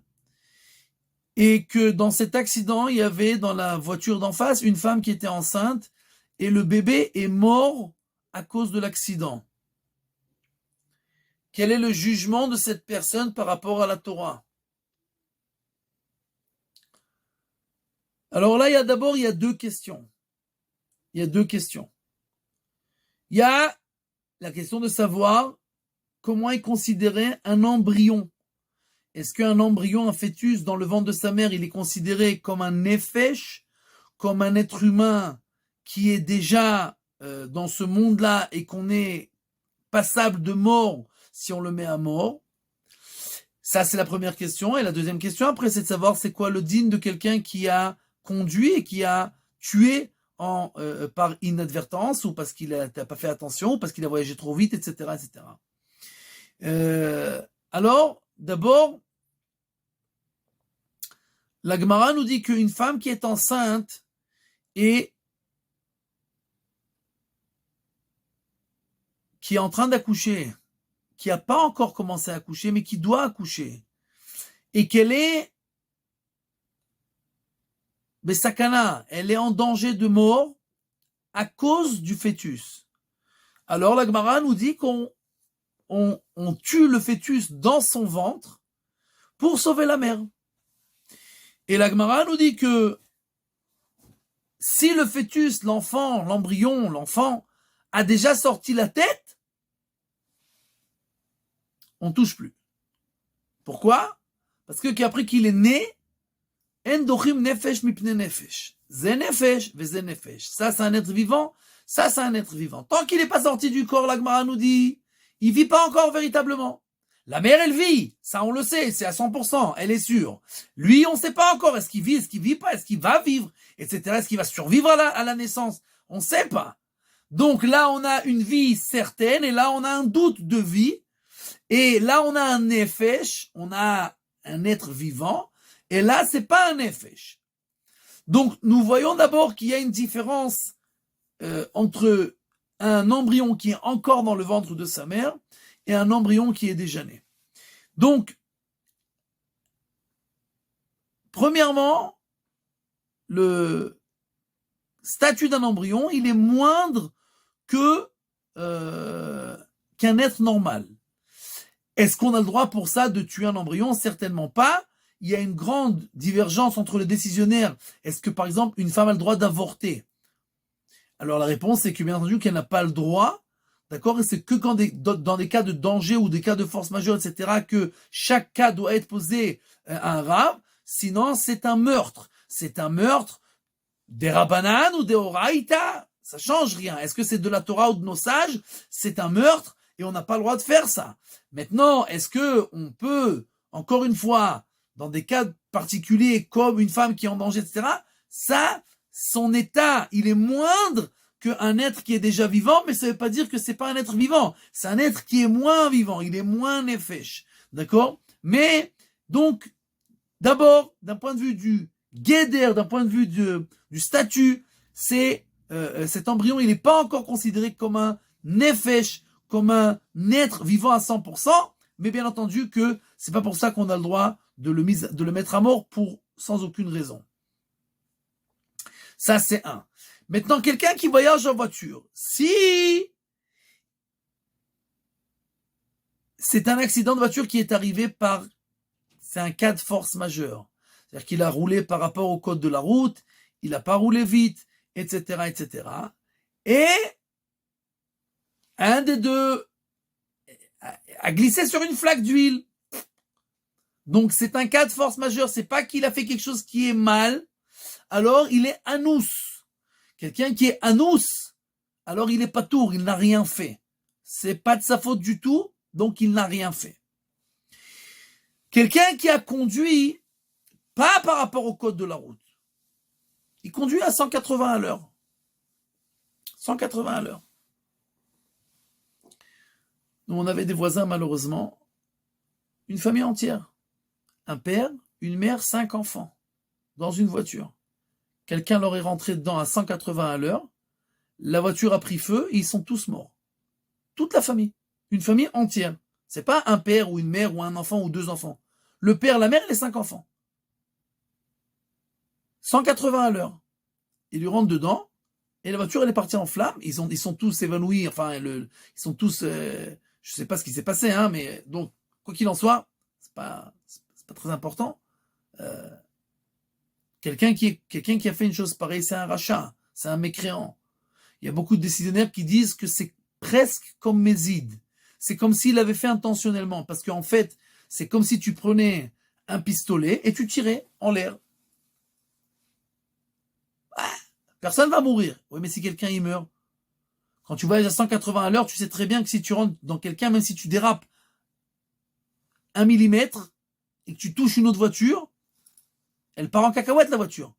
S1: et que dans cet accident, il y avait dans la voiture d'en face une femme qui était enceinte, et le bébé est mort à cause de l'accident. Quel est le jugement de cette personne par rapport à la Torah? Alors là, il y a deux questions. Il y a deux questions. Il y a la question de savoir comment est considéré un embryon. Est-ce qu'un embryon, un fœtus dans le ventre de sa mère, il est considéré comme un nefesh, comme un être humain qui est déjà dans ce monde-là et qu'on est passable de mort si on le met à mort? Ça, c'est la première question. Et la deuxième question, après, c'est de savoir c'est quoi le din de quelqu'un qui a conduit et qui a tué par inadvertance, ou parce qu'il n'a pas fait attention, ou parce qu'il a voyagé trop vite, etc. etc. Alors, d'abord, la Gemara nous dit qu'une femme qui est enceinte et qui est en train d'accoucher, qui n'a pas encore commencé à accoucher, mais qui doit accoucher, et qu'elle est Besakana, elle est en danger de mort à cause du fœtus. Alors la Gemara nous dit qu'on tue le fœtus dans son ventre pour sauver la mère. Et la Gemara nous dit que si le fœtus, l'enfant, l'embryon, l'enfant, a déjà sorti la tête, on touche plus. Pourquoi? Parce que qu'après qu'il est né, Endochim nefesh mipne nefesh. Ze nefesh, ve ze nefesh. Ça, c'est un être vivant. Ça, c'est un être vivant. Tant qu'il n'est pas sorti du corps, la Gemara nous dit, il vit pas encore véritablement. La mère, elle vit. Ça, on le sait. C'est à 100%. Elle est sûre. Lui, on ne sait pas encore. Est-ce qu'il vit pas? Est-ce qu'il va vivre? Etc. Est-ce qu'il va survivre à la naissance? On ne sait pas. Donc là, on a une vie certaine. Et là, on a un doute de vie. Et là, on a un nefesh. On a un être vivant. Et là, c'est pas un nefesh. Donc, nous voyons d'abord qu'il y a une différence entre un embryon qui est encore dans le ventre de sa mère et un embryon qui est déjà né. Donc, premièrement, le statut d'un embryon, il est moindre que qu'un être normal. Est-ce qu'on a le droit pour ça de tuer un embryon? Certainement pas. Il y a une grande divergence entre les décisionnaires. Est-ce que, par exemple, une femme a le droit d'avorter? Alors, la réponse, c'est que, bien entendu, qu'elle n'a pas le droit, d'accord? Et c'est que quand dans des cas de danger ou des cas de force majeure, etc., que chaque cas doit être posé à un rab. Sinon, c'est un meurtre. C'est un meurtre des Rabbanan ou des Oraïta. Ça change rien. Est-ce que c'est de la Torah ou de nos sages? C'est un meurtre et on n'a pas le droit de faire ça. Maintenant, est-ce que on peut, encore une fois, dans des cas particuliers comme une femme qui est en danger, etc., ça, son état, il est moindre qu'un être qui est déjà vivant, mais ça ne veut pas dire que c'est pas un être vivant. C'est un être qui est moins vivant, il est moins nefesh. D'accord? Mais, donc, d'abord, d'un point de vue du guéder, d'un point de vue du statut, c'est cet embryon, il n'est pas encore considéré comme un nefesh, comme un être vivant à 100%, mais bien entendu que c'est pas pour ça qu'on a le droit de le mettre à mort sans aucune raison. Ça, c'est un. Maintenant, quelqu'un qui voyage en voiture, si c'est un accident de voiture qui est arrivé c'est un cas de force majeure. C'est-à-dire qu'il a roulé par rapport au code de la route, il n'a pas roulé vite, etc., etc. Et un des deux a glissé sur une flaque d'huile. Donc, c'est un cas de force majeure. C'est pas qu'il a fait quelque chose qui est mal. Alors, il est anous. Quelqu'un qui est anous, alors il est patour, il n'a rien fait. C'est pas de sa faute du tout, donc il n'a rien fait. Quelqu'un qui a conduit, pas par rapport au code de la route. Il conduit à 180 à l'heure. 180 à l'heure. Nous, on avait des voisins, malheureusement, une famille entière. Un père, une mère, 5 enfants, dans une voiture. Quelqu'un leur est rentré dedans à 180 à l'heure, la voiture a pris feu et ils sont tous morts. Toute la famille, une famille entière, C'est pas un père ou une mère ou un enfant ou 2 enfants. Le père, la mère et les 5 enfants. 180 à l'heure. Il lui rentre dedans, et la voiture, elle est partie en flammes. Ils sont tous évanouis, enfin, ils sont tous, je sais pas ce qui s'est passé, hein, mais donc, quoi qu'il en soit, c'est pas très important. Quelqu'un qui a fait une chose pareille, c'est un rachat, c'est un mécréant. Il y a beaucoup de décisionnaires qui disent que c'est presque comme Mézid. C'est comme s'il avait fait intentionnellement, parce qu'en fait, c'est comme si tu prenais un pistolet et tu tirais en l'air. Personne va mourir. Oui, mais si quelqu'un y meurt, quand tu voyages à 180 à l'heure, tu sais très bien que si tu rentres dans quelqu'un, même si tu dérapes 1 millimètre et que tu touches une autre voiture, elle part en cacahuète, la voiture.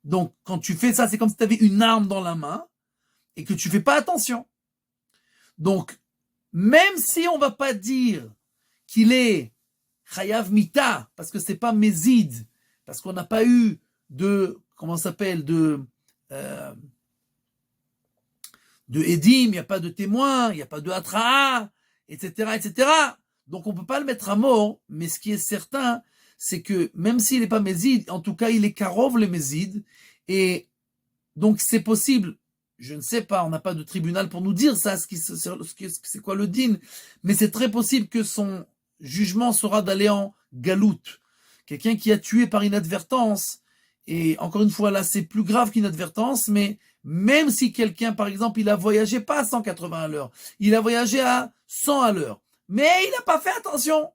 S1: Donc, quand tu fais ça, c'est comme si tu avais une arme dans la main et que tu fais pas attention. Donc, même si on va pas dire qu'il est Chayav Mita, parce que c'est pas Mézid, parce qu'on n'a pas eu de, comment ça s'appelle, de Edim, il n'y a pas de témoin, il n'y a pas de Hatra, etc., etc. Donc on peut pas le mettre à mort, mais ce qui est certain, c'est que même s'il n'est pas Mézid, en tout cas il est Karov le Mézid, et donc c'est possible, je ne sais pas, on n'a pas de tribunal pour nous dire ça, c'est quoi le din, mais c'est très possible que son jugement sera d'aller en galoute. Quelqu'un qui a tué par inadvertance, et encore une fois là c'est plus grave qu'inadvertance, mais même si quelqu'un par exemple il a voyagé pas à 180 à l'heure, il a voyagé à 100 à l'heure, mais il n'a pas fait attention.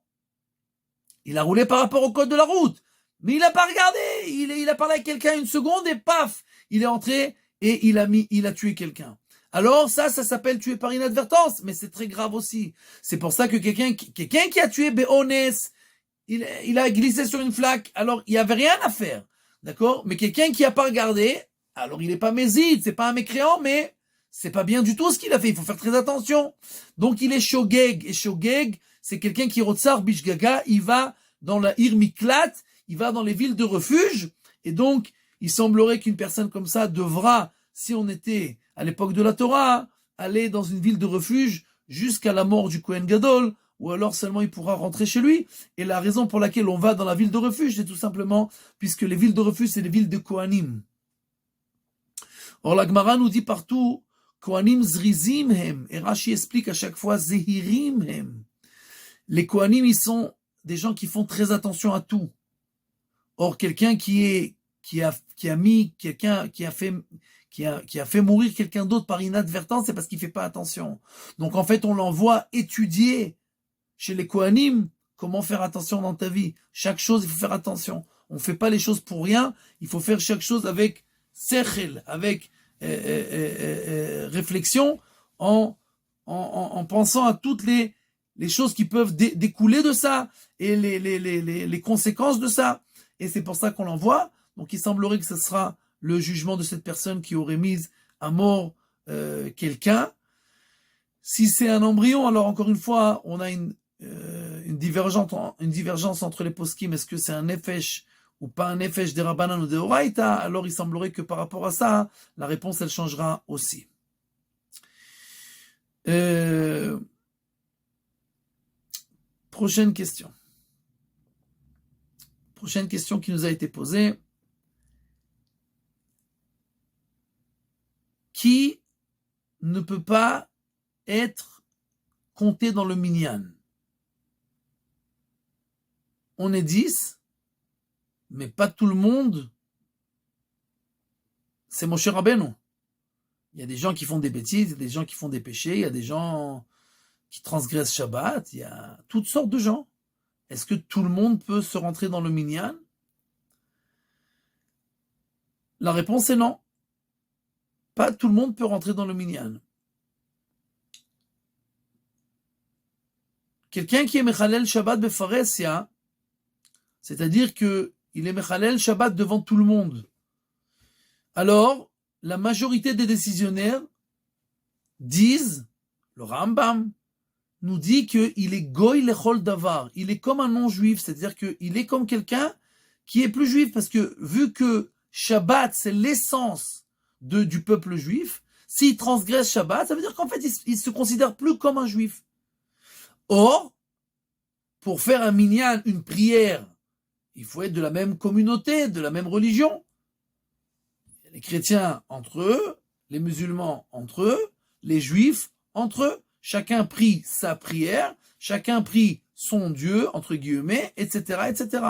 S1: Il a roulé par rapport au code de la route, mais il n'a pas regardé, il a parlé à quelqu'un une seconde et paf, il est entré et il a tué quelqu'un. Alors ça s'appelle tuer par inadvertance, mais c'est très grave aussi. C'est pour ça que quelqu'un qui a tué Béones, il a glissé sur une flaque, alors il n'y avait rien à faire, d'accord? Mais quelqu'un qui n'a pas regardé, alors il n'est pas Mézid, c'est pas un mécréant, mais c'est pas bien du tout ce qu'il a fait, il faut faire très attention. Donc il est Shogeg, et Shogeg, c'est quelqu'un qui rotsar bishgaga, il va dans la Irmiklat, il va dans les villes de refuge, et donc il semblerait qu'une personne comme ça devra, si on était à l'époque de la Torah, aller dans une ville de refuge jusqu'à la mort du Kohen Gadol, ou alors seulement il pourra rentrer chez lui. Et la raison pour laquelle on va dans la ville de refuge, c'est tout simplement puisque les villes de refuge, c'est les villes de Kohanim. Or la Gemara nous dit partout, Kohanim zrizim hem, et Rashi explique à chaque fois zehirim hem. Les Kohanim, ils sont des gens qui font très attention à tout. Or, quelqu'un qui a fait mourir quelqu'un d'autre par inadvertance, c'est parce qu'il fait pas attention. Donc, en fait, on l'envoie étudier chez les Kohanim comment faire attention dans ta vie. Chaque chose, il faut faire attention. On fait pas les choses pour rien. Il faut faire chaque chose avec sechel, avec réflexion, en pensant à toutes les choses qui peuvent découler de ça et les conséquences de ça. Et c'est pour ça qu'on l'envoie. Donc il semblerait que ce sera le jugement de cette personne qui aurait mis à mort quelqu'un. Si c'est un embryon, alors encore une fois, on a une divergence entre les poskim. Est-ce que c'est un nefesh ou pas un nefesh des Rabbanan ou des Oraïta? Alors il semblerait que par rapport à ça, la réponse elle changera aussi. Prochaine question. Prochaine question qui nous a été posée. Qui ne peut pas être compté dans le minyan? On est 10, mais pas tout le monde. C'est Moshe Rabbeinu. Il y a des gens qui font des bêtises, il y a des gens qui font des péchés, il y a des gens qui transgressent Shabbat, il y a toutes sortes de gens. Est-ce que tout le monde peut se rentrer dans le minyan? La réponse est non. Pas tout le monde peut rentrer dans le minyan. Quelqu'un qui est Mechalel Shabbat Befaresia, c'est-à-dire qu'il est Mechalel Shabbat devant tout le monde. Alors, la majorité des décisionnaires disent, le Rambam nous dit qu'il est Goy Lechol Davar, il est comme un non-juif, c'est-à-dire qu'il est comme quelqu'un qui est plus juif, parce que vu que Shabbat, c'est l'essence du peuple juif, s'il transgresse Shabbat, ça veut dire qu'en fait, il se considère plus comme un juif. Or, pour faire un minyan, une prière, il faut être de la même communauté, de la même religion. Les chrétiens entre eux, les musulmans entre eux, les juifs entre eux. Chacun prie sa prière, chacun prie son Dieu, entre guillemets, etc., etc.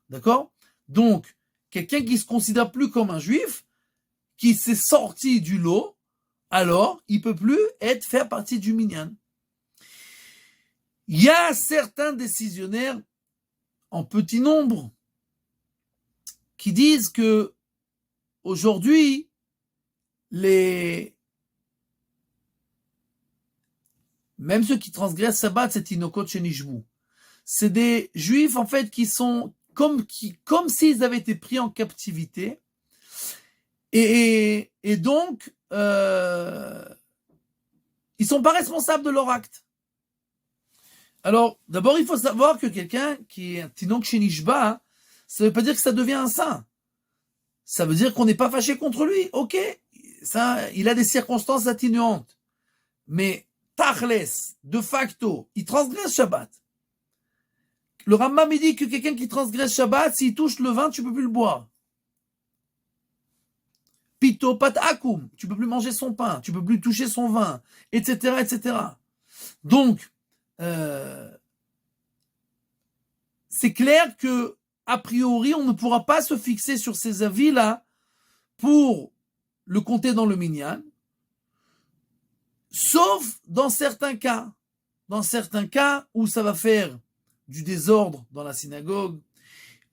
S1: D'accord? Donc, quelqu'un qui se considère plus comme un juif, qui s'est sorti du lot, alors il peut plus faire partie du minyan. Il y a certains décisionnaires en petit nombre qui disent que aujourd'hui, même ceux qui transgressent Shabbat, c'est Tinokot Shenishbu. C'est des juifs, en fait, qui sont comme s'ils avaient été pris en captivité. Et donc, ils sont pas responsables de leur acte. Alors, d'abord, il faut savoir que quelqu'un qui est un Tinok Shenishba, ça veut pas dire que ça devient un saint. Ça veut dire qu'on n'est pas fâché contre lui. Ok, ça, il a des circonstances atténuantes. Mais Tachles, de facto, il transgresse Shabbat. Le Rambam dit que quelqu'un qui transgresse Shabbat, s'il touche le vin, tu peux plus le boire. Pito pat akum, tu peux plus manger son pain, tu peux plus toucher son vin, etc., etc. Donc, c'est clair que, a priori, on ne pourra pas se fixer sur ces avis-là pour le compter dans le minyan, sauf dans certains cas. Dans certains cas où ça va faire du désordre dans la synagogue.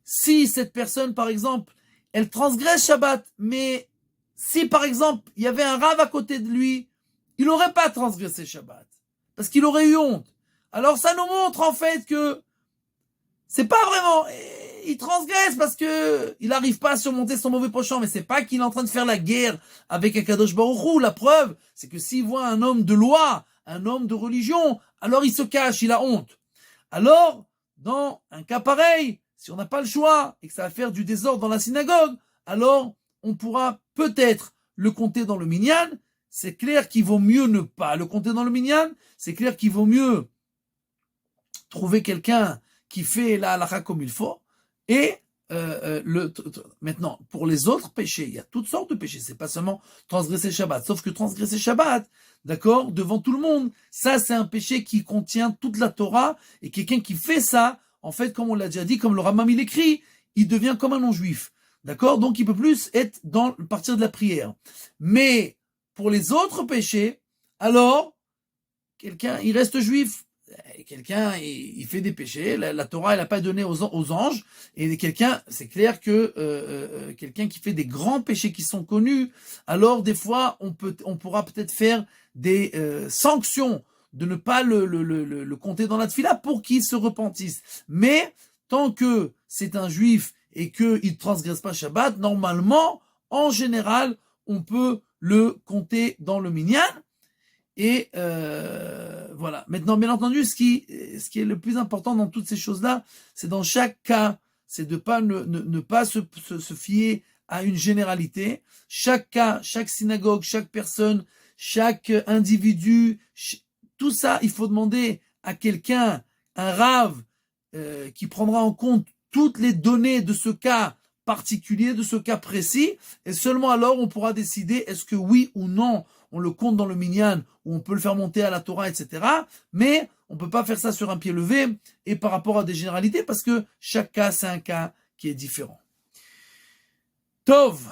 S1: Si cette personne, par exemple, elle transgresse Shabbat, mais si, par exemple, il y avait un rave à côté de lui, il n'aurait pas transgressé Shabbat, parce qu'il aurait eu honte. Alors ça nous montre, en fait, que c'est pas vraiment... Il transgresse parce que il n'arrive pas à surmonter son mauvais penchant, mais c'est pas qu'il est en train de faire la guerre avec Akadosh Baruch Hu. La preuve, c'est que s'il voit un homme de loi, un homme de religion, alors il se cache, il a honte. Alors, dans un cas pareil, si on n'a pas le choix et que ça va faire du désordre dans la synagogue, alors on pourra peut-être le compter dans le minyan. C'est clair qu'il vaut mieux ne pas le compter dans le minyan. C'est clair qu'il vaut mieux trouver quelqu'un qui fait la halakha comme il faut. Et maintenant, pour les autres péchés, il y a toutes sortes de péchés. C'est pas seulement transgresser Shabbat. Sauf que transgresser Shabbat, d'accord, devant tout le monde, ça c'est un péché qui contient toute la Torah. Et quelqu'un qui fait ça, en fait, comme on l'a déjà dit, comme le Rambam il écrit, il devient comme un non-juif. D'accord? Donc il peut plus être dans le partir de la prière. Mais pour les autres péchés, alors, quelqu'un, il reste juif. Quelqu'un, il fait des péchés, la Torah, elle n'a pas donné aux anges, et quelqu'un, c'est clair que quelqu'un qui fait des grands péchés qui sont connus, alors des fois, on pourra peut-être faire des sanctions de ne pas le compter dans la tfila pour qu'il se repentisse. Mais, tant que c'est un juif et qu'il ne transgresse pas Shabbat, normalement, en général, on peut le compter dans le minyan. Et voilà. Maintenant, bien entendu, ce qui est le plus important dans toutes ces choses-là, c'est dans chaque cas, c'est de pas ne pas se fier à une généralité. Chaque cas, chaque synagogue, chaque personne, chaque individu, tout ça, il faut demander à quelqu'un, un rave, qui prendra en compte toutes les données de ce cas particulier, de ce cas précis, et seulement alors on pourra décider est-ce que oui ou non on le compte dans le minyan, ou on peut le faire monter à la Torah, etc. Mais on ne peut pas faire ça sur un pied levé et par rapport à des généralités, parce que chaque cas, c'est un cas qui est différent. Tov.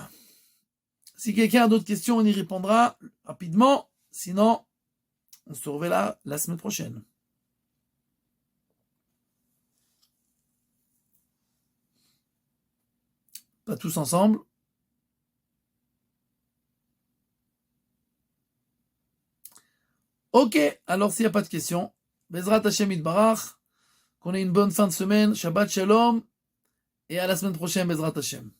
S1: Si quelqu'un a d'autres questions, on y répondra rapidement. Sinon, on se reverra la semaine prochaine. Pas tous ensemble. Ok, alors s'il n'y a pas de questions, Bezrat Hashem Yitbarach, qu'on ait une bonne fin de semaine, Shabbat Shalom, et à la semaine prochaine, Bezrat Hashem.